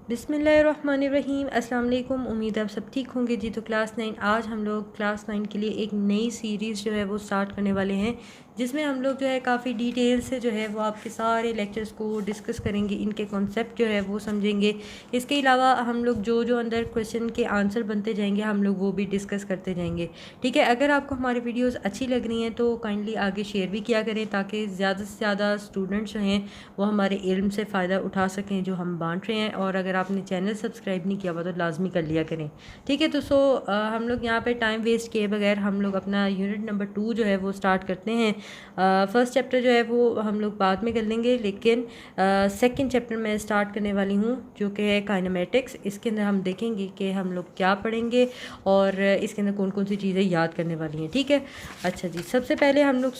बिस्मिल्लाहिर्रहमानिर्रहीम। अस्सलाम वालेकुम। उम्मीद है आप सब ठीक होंगे जी। तो क्लास 9 आज हम लोग क्लास 9 के लिए एक नई सीरीज़ जो है वो स्टार्ट करने वाले हैं, जिसमें हम लोग जो है काफ़ी डिटेल से जो है वो आपके सारे लेक्चर्स को डिस्कस करेंगे, इनके कॉन्सेप्ट जो है वो समझेंगे। इसके अलावा हम लोग जो जो अंदर क्वेश्चन के आंसर बनते जाएंगे हम लोग वो भी डिस्कस करते जाएंगे। ठीक है, अगर आपको हमारी वीडियोज़ अच्छी लग रही हैं तो काइंडली आगे शेयर भी किया करें, ताकि ज़्यादा से ज़्यादा स्टूडेंट्स जो हैं वो हमारे इल्म से फ़ायदा उठा सकें जो हम बांट रहे हैं। और अगर आपने चैनल सब्सक्राइब नहीं किया हुआ तो लाजमी कर लिया करें। ठीक है, तो हम लोग यहाँ पे टाइम वेस्ट किए बगैर हम लोग अपना यूनिट नंबर 2 जो है वो स्टार्ट करते हैं। फर्स्ट चैप्टर जो है वो हम लोग बाद में कर लेंगे, लेकिन सेकंड चैप्टर मैं स्टार्ट करने वाली हूँ जो कि है काइनेमेटिक्स। इसके अंदर हम देखेंगे कि हम लोग क्या पढ़ेंगे और इसके अंदर कौन कौन सी चीज़ें याद करने वाली हैं। ठीक है, अच्छा जी, सबसे पहले हम लोग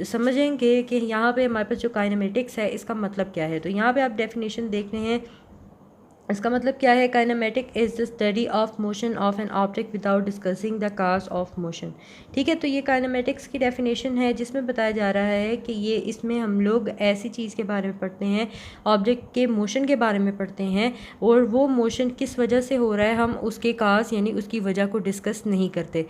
समझेंगे कि यहाँ पे हमारे पास जो काइनेमेटिक्स है इसका मतलब क्या है। तो यहाँ पे आप डेफिनेशन देख रहे हैं, इसका मतलब क्या है। Kinematic is the study of motion of an object without discussing the cause of motion. ठीक है, तो ये काइनेमेटिक्स की डेफिनेशन है, जिसमें बताया जा रहा है कि ये इसमें हम लोग ऐसी चीज़ के बारे में पढ़ते हैं, ऑब्जेक्ट के मोशन के बारे में पढ़ते हैं, और वो मोशन किस वजह से हो रहा है हम उसके काज यानी उसकी वजह को डिस्कस नहीं करते।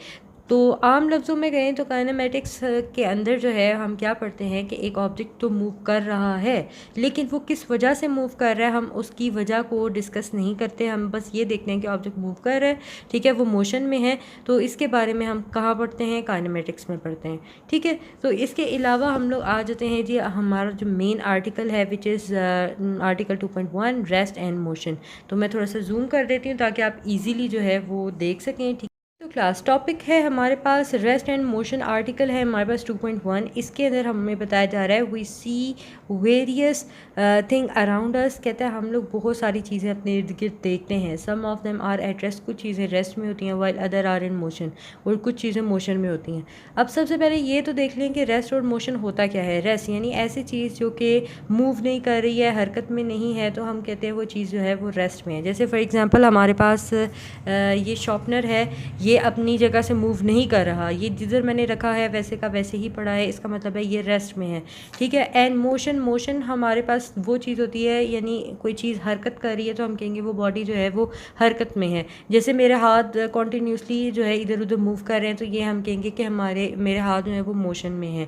तो आम लफ्ज़ों में गए तो काइनेमेटिक्स के अंदर जो है हम क्या पढ़ते हैं कि एक ऑब्जेक्ट तो मूव कर रहा है, लेकिन वो किस वजह से मूव कर रहा है हम उसकी वजह को डिस्कस नहीं करते। हम बस ये देखते हैं कि ऑब्जेक्ट मूव कर रहा है, ठीक है, वो मोशन में है, तो इसके बारे में हम कहाँ पढ़ते हैं, काइनेमेटिक्स में पढ़ते हैं। ठीक है, तो इसके अलावा हम लोग आ जाते हैं जी हमारा जो मेन आर्टिकल है which is article 2.1 rest and motion. तो मैं थोड़ा सा जूम कर देती हूँ ताकि आप ईजीली जो है वो देख सकें। ठीक, तो क्लास टॉपिक है हमारे पास रेस्ट एंड मोशन। आर्टिकल है हमारे पास 2.1। इसके अंदर हमें बताया जा रहा है we see various thing around us. कहता है हम लोग बहुत सारी चीज़ें अपने इर्द गिर्द देखते हैं। Some of them are at rest, कुछ चीज़ें रेस्ट में होती हैं, while other are in motion, और कुछ चीज़ें मोशन में होती हैं। अब सबसे पहले ये तो देख लें कि रेस्ट और मोशन होता क्या है। रेस्ट यानी ऐसी चीज़ जो कि मूव नहीं कर रही है, हरकत में नहीं है, तो हम कहते हैं वो चीज़ जो है वो रेस्ट में है। जैसे फॉर एग्ज़ाम्पल हमारे पास ये शॉर्पनर है, ये अपनी जगह से मूव नहीं कर रहा, ये जिधर मैंने रखा है वैसे का वैसे ही पड़ा है, इसका मतलब है ये रेस्ट में है। ठीक है, एंड मोशन, मोशन हमारे पास वो चीज़ होती है यानी कोई चीज़ हरकत कर रही है तो हम कहेंगे वो बॉडी जो है वो हरकत में है। जैसे मेरे हाथ कॉन्टीन्यूसली जो है इधर उधर मूव कर रहे हैं, तो ये हम कहेंगे कि मेरे हाथ जो है वो मोशन में है।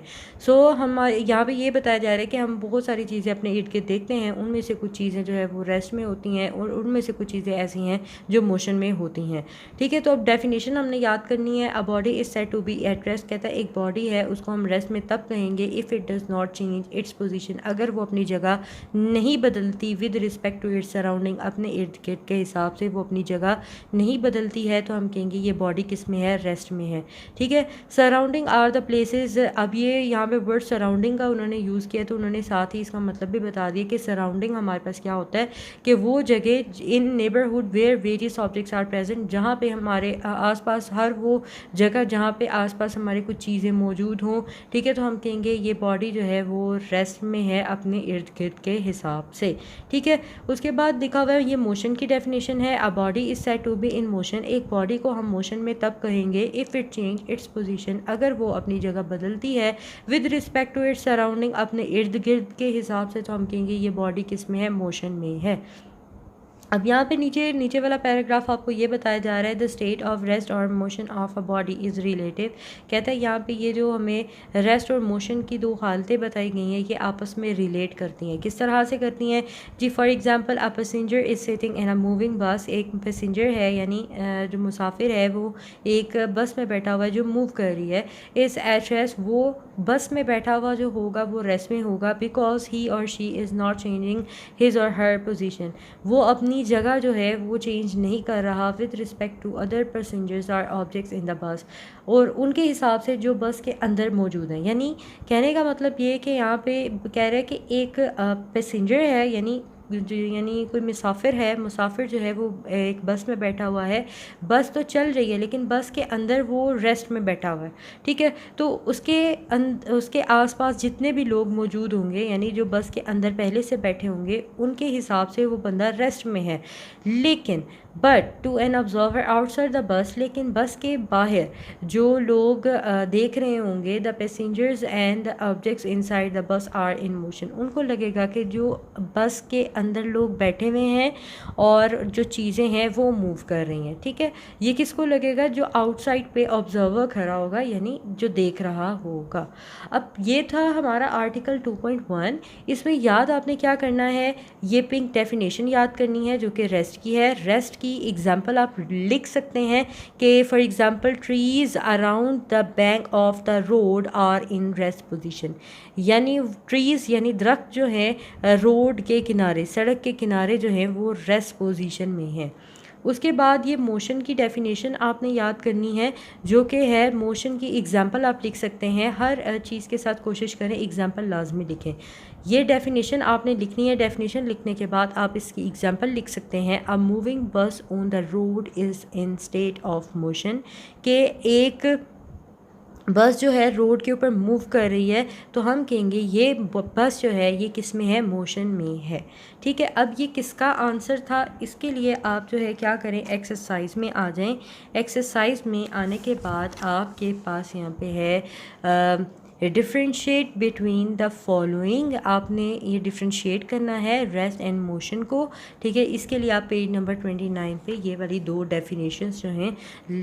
हमारे यहाँ पे ये बताया जा रहा है कि हम बहुत सारी चीज़ें अपने इर्द गिर्द देखते हैं, उनमें से कुछ चीज़ें जो है वो रेस्ट में होती हैं और उनमें से कुछ चीज़ें ऐसी हैं जो मोशन में होती हैं। ठीक है, तो अब डेफिनेशन हमने याद करनी है। A body is said to be at rest. कहता है एक बॉडी है उसको हम रेस्ट में तब कहेंगे if it does not change its position, अगर वो अपनी जगह नहीं बदलती with respect to its surrounding, अपने इर्द गिर्द के हिसाब से वो अपनी जगह नहीं बदलती है, तो हम कहेंगे ये बॉडी किस में है, रेस्ट में है। ठीक है, सराउंडिंग आर द प्लेसेस। अब ये यहाँ पे वर्ड सराउंडिंग का उन्होंने यूज़ किया, तो उन्होंने साथ ही इसका मतलब भी बता दिया कि सराउंडिंग हमारे पास क्या होता है कि वो जगह in neighbourhood where various objects are present, जहाँ पे हमारे आसपास हर वो जगह जहाँ पे आसपास हमारे कुछ चीज़ें मौजूद हों। ठीक है, तो हम कहेंगे ये बॉडी जो है वो रेस्ट में है अपने इर्द गिर्द के हिसाब से। ठीक है, उसके बाद लिखा हुआ है ये मोशन की डेफिनेशन है। A body is said to be in motion, एक बॉडी को हम मोशन में तब कहेंगे if it change its position, अगर वो अपनी जगह बदलती है with respect to its surrounding, अपने इर्द गिर्द के हिसाब से, तो हम कहेंगे ये बॉडी किस में है, मोशन में है। अब यहाँ पे नीचे वाला पैराग्राफ आपको ये बताया जा रहा है द स्टेट ऑफ रेस्ट और motion of a body is relative. कहता है यहाँ पे ये जो हमें रेस्ट और मोशन की दो हालतें बताई गई हैं ये आपस में रिलेट करती हैं। किस तरह से करती हैं जी। For example a passenger is sitting in a moving bus, एक पैसेंजर है यानी जो मुसाफिर है वो एक बस में बैठा हुआ है जो मूव कर रही है। इस एट रेस्ट, वो बस में बैठा हुआ जो होगा वो रेस्ट में होगा, बिकॉज ही और she is not changing his और हर पोजीशन, वो अपनी जगह जो है वो चेंज नहीं कर रहा with respect to other passengers or objects in the bus, और उनके हिसाब से जो बस के अंदर मौजूद हैं। यानी कहने का मतलब ये है कि यहाँ पे कह रहे हैं कि एक पैसेंजर है यानी कोई मुसाफिर है, मुसाफिर जो है वो एक बस में बैठा हुआ है, बस तो चल रही है लेकिन बस के अंदर वो रेस्ट में बैठा हुआ है। ठीक है, तो उसके आसपास जितने भी लोग मौजूद होंगे यानी जो बस के अंदर पहले से बैठे होंगे उनके हिसाब से वो बंदा रेस्ट में है, लेकिन but to an observer outside the bus, लेकिन बस के बाहर जो लोग देख रहे होंगे, the passengers and the objects inside the bus are in motion, उनको लगेगा कि जो बस के अंदर लोग बैठे हुए हैं और जो चीज़ें हैं वो मूव कर रही हैं। ठीक है, ये किसको लगेगा? जो आउटसाइड पे ऑब्जर्वर खड़ा होगा, यानी जो देख रहा होगा। अब ये था हमारा आर्टिकल 2.1। इसमें याद आपने क्या करना है, ये पिंक डेफिनेशन याद करनी है जो कि रेस्ट की है। रेस्ट की एग्जांपल आप लिख सकते हैं कि for example trees around the bank of the road are in rest position, यानी ट्रीज़ यानी दरख्त जो हैं रोड के किनारे, सड़क के किनारे जो हैं वो रेस्ट पोजीशन में हैं। उसके बाद ये मोशन की डेफिनेशन आपने याद करनी है जो कि है मोशन की एग्जांपल आप लिख सकते हैं। हर चीज़ के साथ कोशिश करें एग्जांपल लाजमी लिखें। ये डेफिनेशन आपने लिखनी है। डेफिनेशन लिखने के बाद आप इसकी एग्जांपल लिख सकते हैं। अ मूविंग बस on the road is in state of motion, के एक बस जो है रोड के ऊपर मूव कर रही है तो हम कहेंगे ये बस जो है ये किस में है? मोशन में है। ठीक है, अब ये किसका आंसर था? इसके लिए आप जो है क्या करें, एक्सरसाइज में आ जाएं। एक्सरसाइज में आने के बाद आपके पास यहाँ पे है डिफ्रेंशिएट बिटवीन द फॉलोइंग, आपने ये डिफ्रेंशिएट करना है रेस्ट एंड मोशन को। ठीक है, इसके लिए आप पेज नंबर 29 पे ये वाली दो डेफिनेशंस जो हैं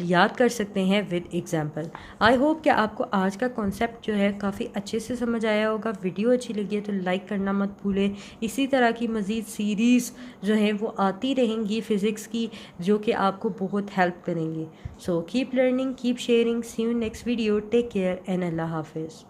याद कर सकते हैं विद एग्जांपल। आई होप कि आपको आज का कॉन्सेप्ट जो है काफ़ी अच्छे से समझ आया होगा। वीडियो अच्छी लगी है तो लाइक करना मत भूलें। इसी तरह की मज़ीद सीरीज़ जो हैं वो आती रहेंगी फ़िज़िक्स की, जो कि आपको बहुत हेल्प करेंगी। So keep learning, keep sharing, see you next video, take care and अल्लाह हाफिज़।